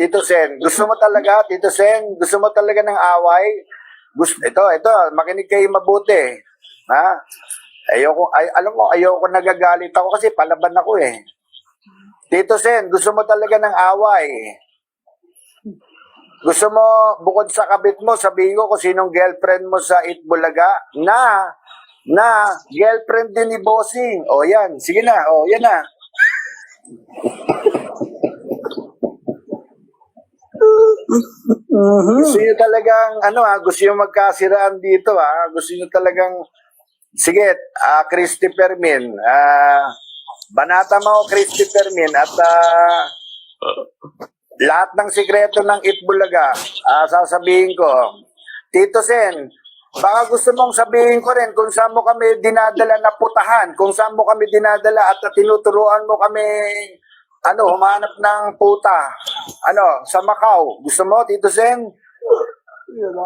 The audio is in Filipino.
Tito Sen, Tito Sen, gusto mo talaga ng away? Ito, makinig kayo mabuti. Ha? Alam mo, ayoko nagagalit ako kasi palaban ako eh. Tito Sen, gusto mo talaga ng away? Gusto mo, bukod sa kabit mo, sabihin ko kung sinong girlfriend mo sa Itbulaga na girlfriend din ni Bossing. O yan, sige na, yan na. Gusto nyo talagang, gusto nyo magkasiraan dito, gusto nyo talagang, sige, Christy Fermin, banata mo, Christy Fermin, at lahat ng sikreto ng Itbulaga, sasabihin ko, Tito Sen, baka gusto mong sabihin ko rin kung saan mo kami dinadala na putahan, kung saan mo kami dinadala at tinuturuan mo kami humanap ng puta. Sa Macau. Gusto mo, Tito Sen? Yun